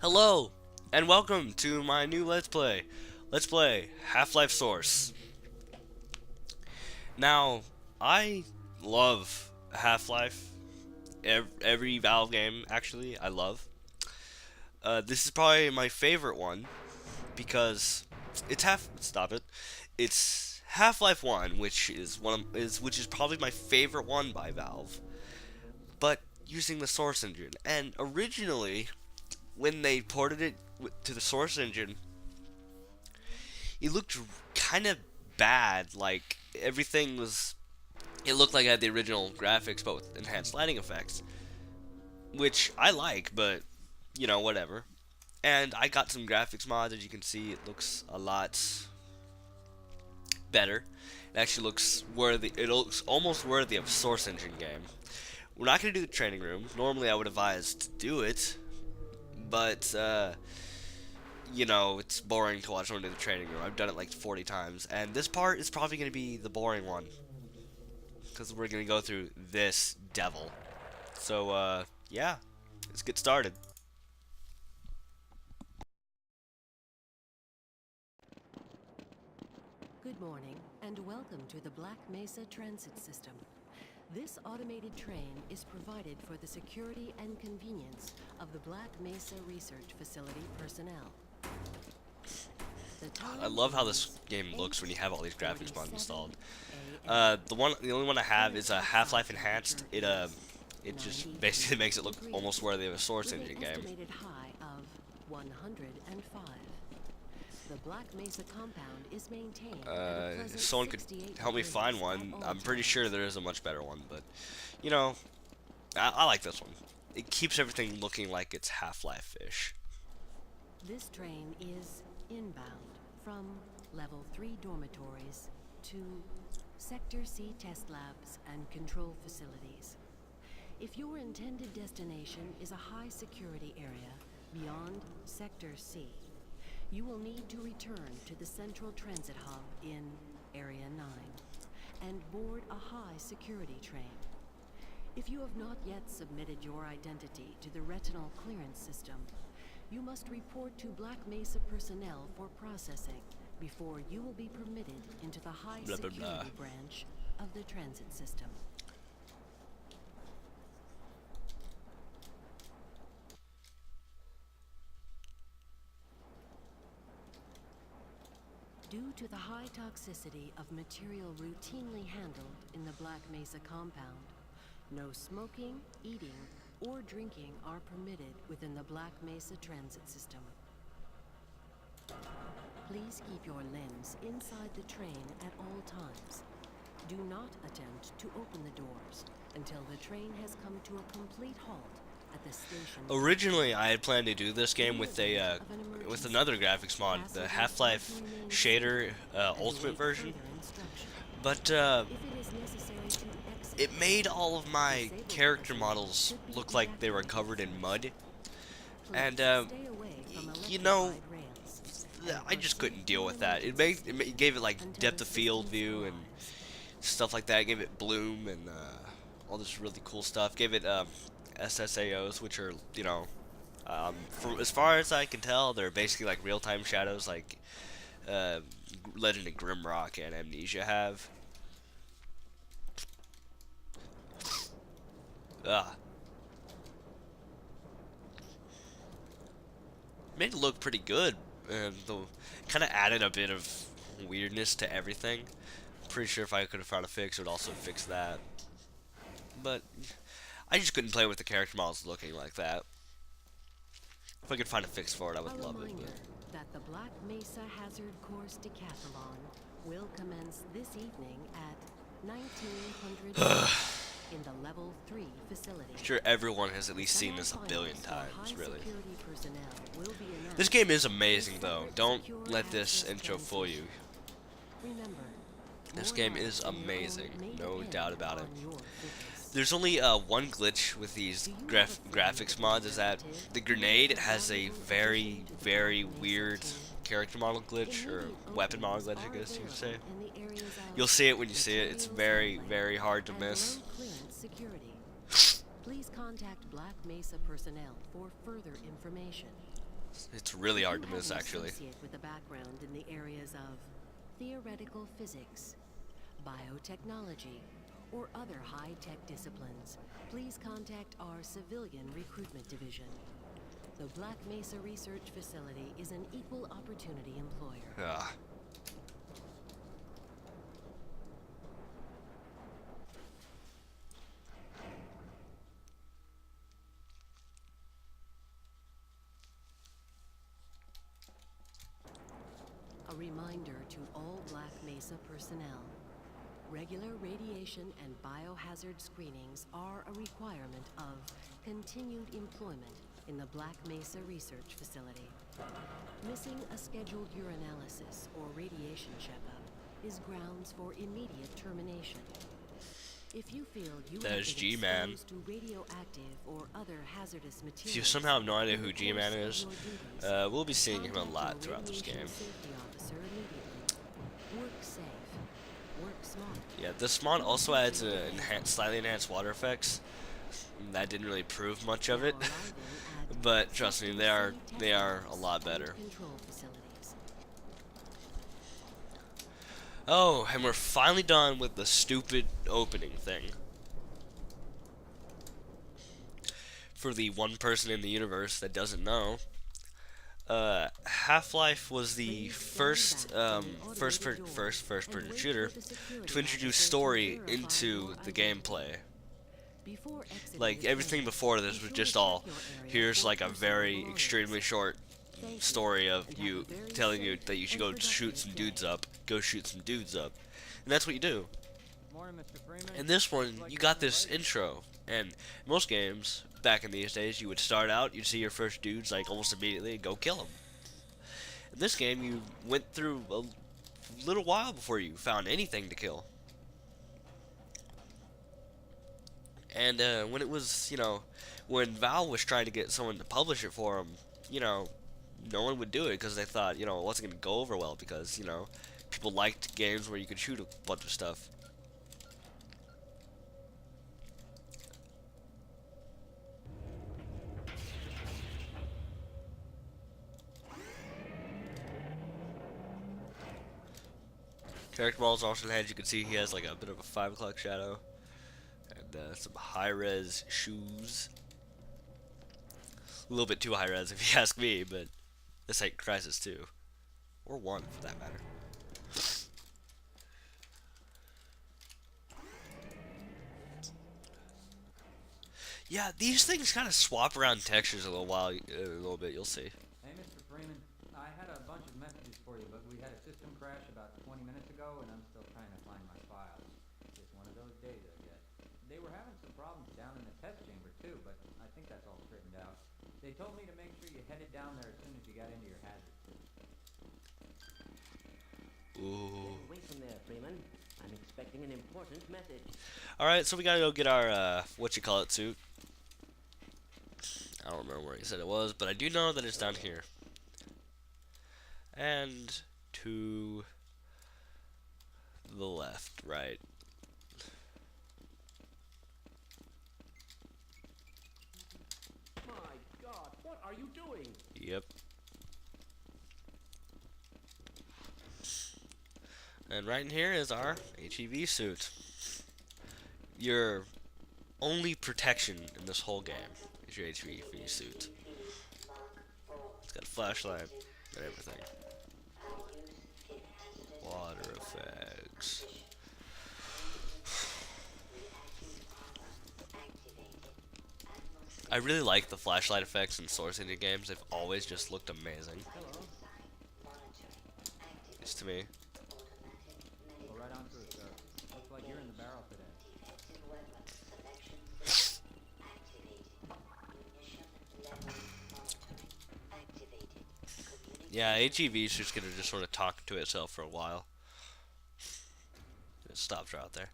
Hello, and welcome to my new Let's Play. Let's play Half-Life Source. Now, I love Half-Life. Every Valve game, actually, I love. This is probably my favorite one because it's half. Stop it. It's Half-Life One, which is which is probably my favorite one by Valve, but using the Source engine. And originally, when they ported it to the Source engine, it looked kind of bad. Like everything was, it looked like it had the original graphics but with enhanced lighting effects, which I like, but whatever. And I got some graphics mods. As you can see, it looks a lot better. It actually looks worthy. It looks almost worthy of a Source Engine game. We're not gonna do the training room. Normally, I would advise to do it, but it's boring to watch someone do the training room. I've done it like 40 times, and this part is probably going to be the boring one, because we're going to go through this devil. So, yeah, let's get started. Good morning, and welcome to the Black Mesa Transit System. This automated train is provided for the security and convenience of the Black Mesa Research Facility personnel. I love how this game looks when you have all these graphics mods installed. The only one I have is a Half-Life Enhanced. It just basically makes it look almost worthy of a Source Engine game. Estimated high of 105. The Black Mesa compound is maintained If someone could help me find one, I'm pretty sure there is a much better one, but I like this one. It keeps everything looking like it's Half-Life-ish. This train is inbound from Level 3 dormitories to Sector C test labs and control facilities. If your intended destination is a high security area beyond Sector C, you will need to return to the central transit hub in Area 9 and board a high security train. If you have not yet submitted your identity to the retinal clearance system, you must report to Black Mesa personnel for processing before you will be permitted into the high security branch of the transit system. Due to the high toxicity of material routinely handled in the Black Mesa compound, no smoking, eating, or drinking are permitted within the Black Mesa transit system. Please keep your limbs inside the train at all times. Do not attempt to open the doors until the train has come to a complete halt at the station. Originally, I had planned to do this game with with another graphics mod, the Half-Life Shader Ultimate version, but it made all of my character models look like they were covered in mud, and I just couldn't deal with that. It gave it like depth of field view and stuff like that. It gave it bloom and all this really cool stuff. Gave it SSAOs, which are from as far as I can tell, they're basically like real-time shadows, like Legend of Grimrock and Amnesia have. Made it look pretty good, and kind of added a bit of weirdness to everything. Pretty sure if I could have found a fix, it would also fix that. But I just couldn't play with the character models looking like that. If I could find a fix for it, I would love it. But that the Black Mesa Hazard Course Decathlon will commence this evening at 1900 in the Level 3 facility. I'm sure everyone has at least seen this a billion times, really. This game is amazing, though. Don't let this intro fool you. This game is amazing, no doubt about it. There's only one glitch with these graphics mods, is that the grenade has a very, very weird character model glitch, or weapon model glitch, I guess you could say. You'll see it when you see it. It's very, very hard to miss. Please contact Black Mesa personnel for further information. It's really If hard you to have miss, an actually. associate with a background in the areas of theoretical physics, biotechnology, or other high-tech disciplines, please contact our civilian recruitment division. The Black Mesa Research Facility is an equal opportunity employer. Ah. A reminder to all Black Mesa personnel. Regular radiation and biohazard screenings are a requirement of continued employment in the Black Mesa Research Facility. Missing a scheduled urinalysis or radiation checkup is grounds for immediate termination. If you feel you have There's been G-Man. exposed to radioactive or other hazardous materials, If you somehow have no idea in who the G-Man course of is, your duties, we'll be seeing him a contact lot your throughout this radiation game. safety officer immediately. Work safe. Work smart. Yeah, this mod also adds slightly enhanced water effects. That didn't really prove much of it, Now arriving at but trust me, Sector C they test are a labs lot and better. control facilities. Oh, and we're finally done with the stupid opening thing. For the one person in the universe that doesn't know, Half-Life was the Please stand first back from the automated door first-person and wait shooter for the security to introduce officer to story verify into your the identity. gameplay. Before exiting Like the everything train, before be this was sure just to check all, your area here's for like a personal very belongings. extremely short Thank story you, of and have you a very telling you safe that you should and go shoot productive some day. dudes up, and that's what you do. Morning, Mr. Freeman. In this one, Looks like you you're got on the this lake. intro, and most games back in these days, you would start out, you'd see your first dudes like almost immediately and go kill them. In this game, you went through a little while before you found anything to kill. And when it was, when Valve was trying to get someone to publish it for them, no one would do it because they thought, it wasn't going to go over well because, people liked games where you could shoot a bunch of stuff. Character models also enhanced. You can see he has like a bit of a 5 o'clock shadow. And some high-res shoes. A little bit too high-res if you ask me, but this ain't Crysis 2. Or 1 for that matter. Yeah, these things kind of swap around textures a little bit, you'll see. Hey, Mr. Freeman. I had a bunch of messages for you, but we had a system crash about 20 minutes ago, and I'm still trying to find my files. Just one of those days, I guess. They were having some problems down in the test chamber, too, but I think that's all straightened out. They told me to make sure you headed down there as soon as you got into your hazard suit. Ooh. Stay away from there, Freeman. I'm expecting an important message. Alright, so we gotta go get our, suit. I don't remember where he said it was, but I do know that it's down here. And to the left, right. My God, what are you doing? Yep. And right in here is our HEV suit. Your only protection in this whole game is your HEV suit. It's got a flashlight and everything. Water effects. I really like the flashlight effects in Source Engine games. They've always just looked amazing. Hello. It's to me. Go right on through, sir. Looks like you're in the barrel today. Yeah, HEV is just gonna just sort of talk to itself for a while. It stops right out there.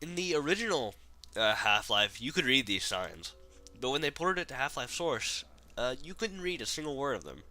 In the original Half-Life, you could read these signs, but when they ported it to Half-Life Source, you couldn't read a single word of them.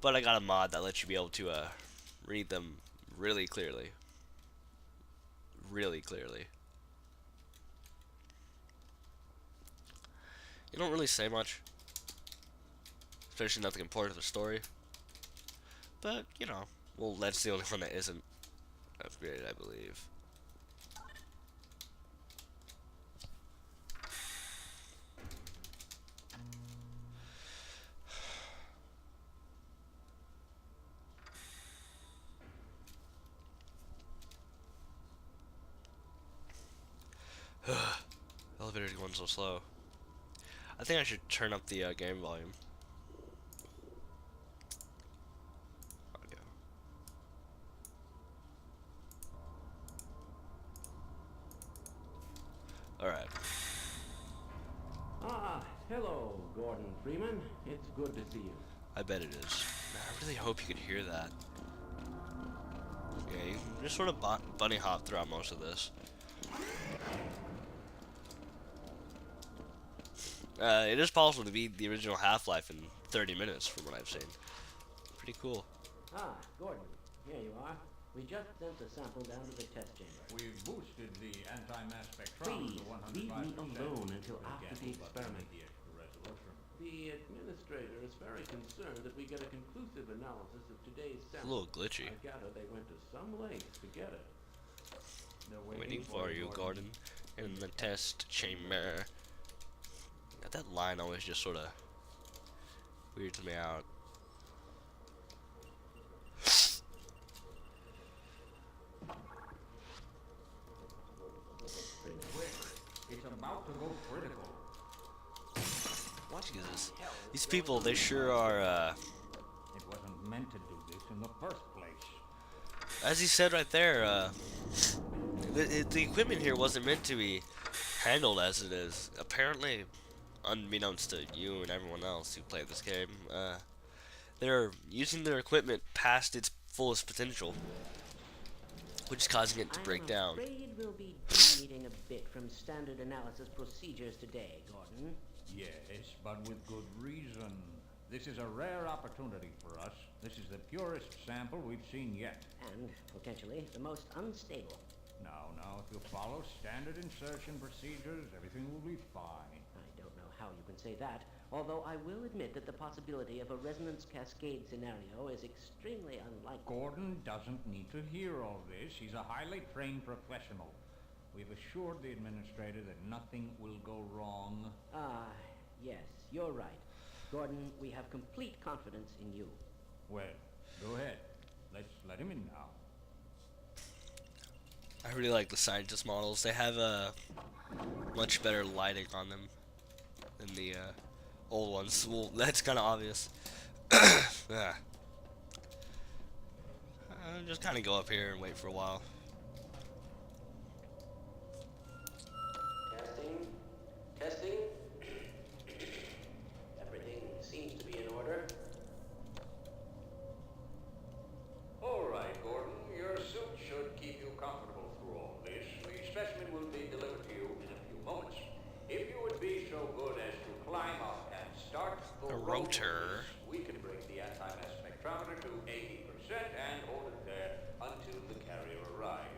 But I got a mod that lets you be able to read them really clearly. Really clearly. You don't really say much. especially nothing important to the story. But you know, well, that's the only one that isn't upgraded, I believe. Elevator's going so slow. I think I should turn up the game volume. Audio. Alright. Ah, hello, Gordon Freeman. It's good to see you. I bet it is. Man, I really hope you could hear that. Yeah, you can just sort of bunny hop throughout most of this. It is possible to beat the original Half-Life in 30 minutes, from what I've seen. Pretty cool. Ah, Gordon, here you are. We just sent a sample down to the test chamber. We've boosted the anti-mass spectrometer Please, to 105%. leave me alone until We after can't the move up to experiment. the extra resolution. The administrator is very concerned that we get a conclusive analysis of today's It's a sample. little glitchy. I gather they went to some lengths to get it. They're Waiting for you, Gordon, in the test chamber. Yeah, that line always just sort of weirds me out. Quick, it's about to go critical. What Jesus. the hell is These going people, on? they sure are, It wasn't meant to do this in the first place. as he said right there, the equipment here wasn't meant to be handled as it is. Apparently, unbeknownst to you and everyone else who played this game, they're using their equipment past its fullest potential, which is causing it to break down. I'm afraid we'll be deviating a bit from standard analysis procedures today, Gordon. Yes, but with good reason. This is a rare opportunity for us. This is the purest sample we've seen yet. And, potentially, the most unstable. Now, if you follow standard insertion procedures, everything will be fine. I don't know how you can say that, although I will admit that the possibility of a resonance cascade scenario is extremely unlikely. Gordon doesn't need to hear all this. He's a highly trained professional. We've assured the administrator that nothing will go wrong. Ah, yes, you're right. Gordon, we have complete confidence in you. Well, go ahead. Let's let him in now. I really like the scientist models. They have much better lighting on them than the old ones. Well, that's kind of obvious. Yeah. Just kind of go up here and wait for a while. Testing. Testing. Everything seems to be in order. All right, Gordon. Your suit should keep you comfortable through all this. The specimen will be delivered to you in a few moments. If you would be so good as to climb up and start the A rotor. we can bring the anti-mass spectrometer to 80% and hold it there until the carrier arrives.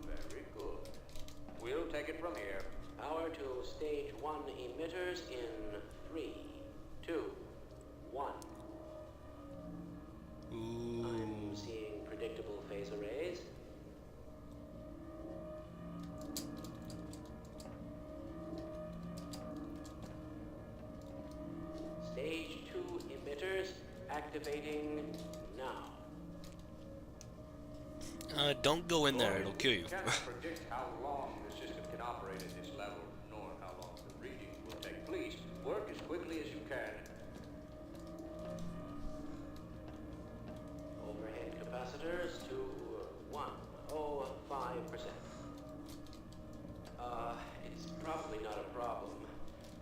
Very good. We'll take it from here. Power to stage 1 emitters in 3, 2, 1. Ooh. I'm seeing predictable phase arrays. Stage 2 emitters activating now. Don't go in there. It'll kill you. Cannot predict how long the system can operate at this level, nor how long the readings will take. Please work as quickly as you can. Overhead capacitors to 105%. It's probably not a problem.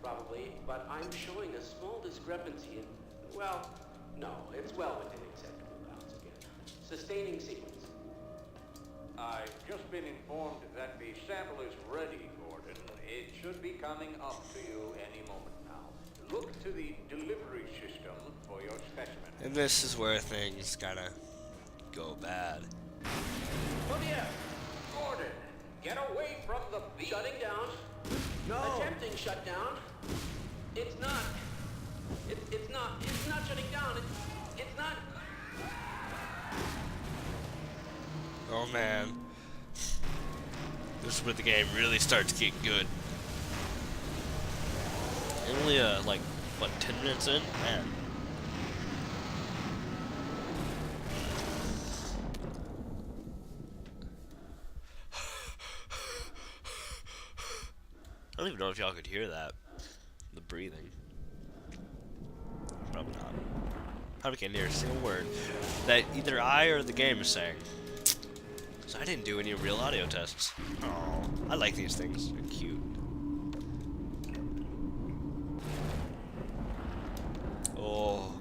Probably, but I'm showing a small discrepancy in, well, no, it's well within acceptable bounds again. Sustaining sequence. I've just been informed that the sample is ready, Gordon. It should be coming up to you any moment now. Look to the delivery system for your specimen. And this is where things kind of go bad. Javier, ordered. Get away from the beat. Shutting down. No. Attempting shutdown. It's not. It's not. It's not shutting down. It's not. Oh man. This is where the game really starts getting good. Only like, what, 10 minutes in? Man. I don't even know if y'all could hear that. The breathing. Probably not. Probably can't hear a single word that either I or the game is saying. So I didn't do any real audio tests. Oh, I like these things. They're cute. Oh.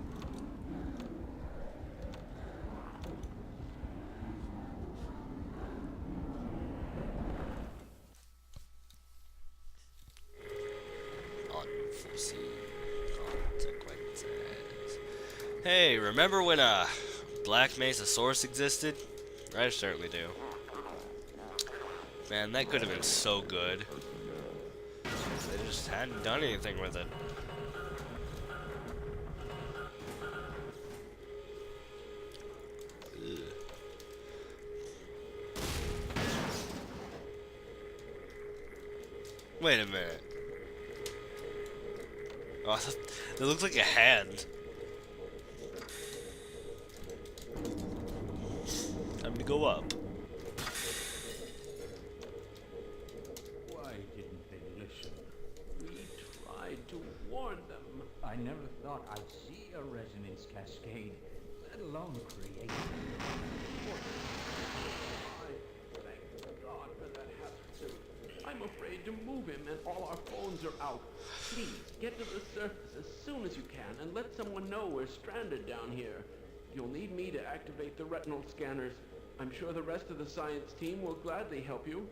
Unforeseen consequences. Hey, remember when Black Mesa Source existed? I certainly do. Man, that could have been so good. They just hadn't done anything with it. Ugh. Wait a minute. Oh, that looks like a hand. Time to go up. Why didn't they listen? We tried to warn them. I never thought I'd see a resonance cascade, let alone create one. Thank God for that hazard. I'm afraid to move him and all our phones are out. Please, get to the surface as soon as you can and let someone know we're stranded down here. You'll need me to activate the retinal scanners. I'm sure the rest of the science team will gladly help you.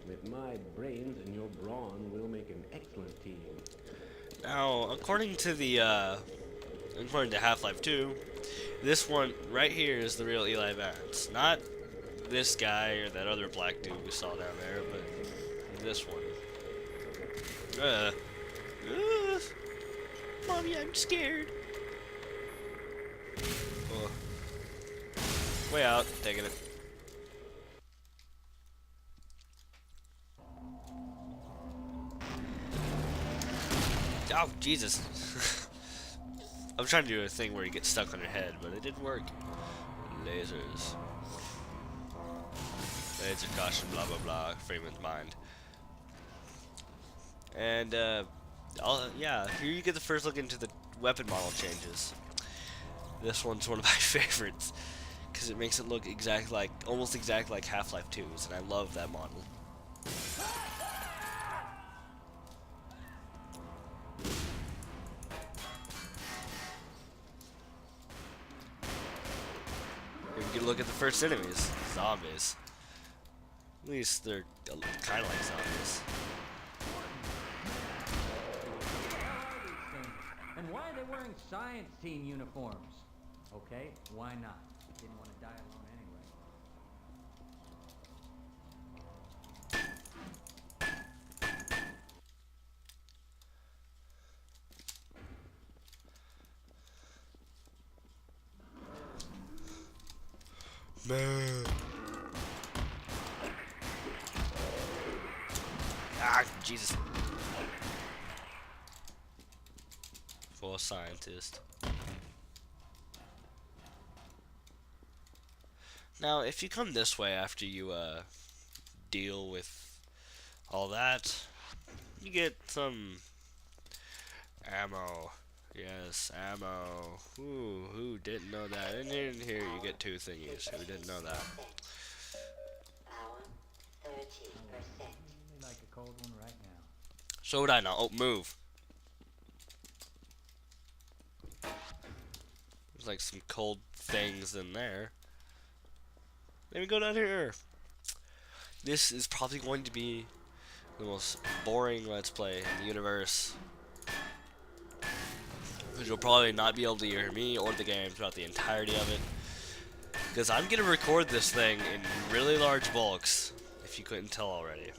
With my brains and your brawn, we'll make an excellent team. Now, according to Half-Life 2, this one right here is the real Eli Vance. Not this guy or that other black dude we saw down there, but this one. Mommy, I'm scared. Oh. Way out, taking it. Oh, Jesus. I'm trying to do a thing where you get stuck on your head, but it didn't work. Lasers. Laser caution, blah blah blah. Freeman's mind. And yeah, here you get the first look into the weapon model changes. This one's one of my favorites because it makes it look almost exactly like Half-Life 2's, and I love that model. Here we get a look at the first enemies, zombies. At least they're kind of like zombies. And why are they wearing science team uniforms? Okay, why not? Didn't want to die alone anyway. Man. Ah, Jesus. For a scientist. Now, if you come this way after you deal with all that, you get some ammo. Yes, ammo. Ooh, who didn't know that? And in here you get 2 thingies. Who didn't know that? Power 30%. Really like a cold one right now. So would I now. Oh, move. There's like some cold things in there. Let me go down here. This is probably going to be the most boring Let's Play in the universe. because you'll probably not be able to hear me or the game throughout the entirety of it. Because I'm going to record this thing in really large bulks, if you couldn't tell already.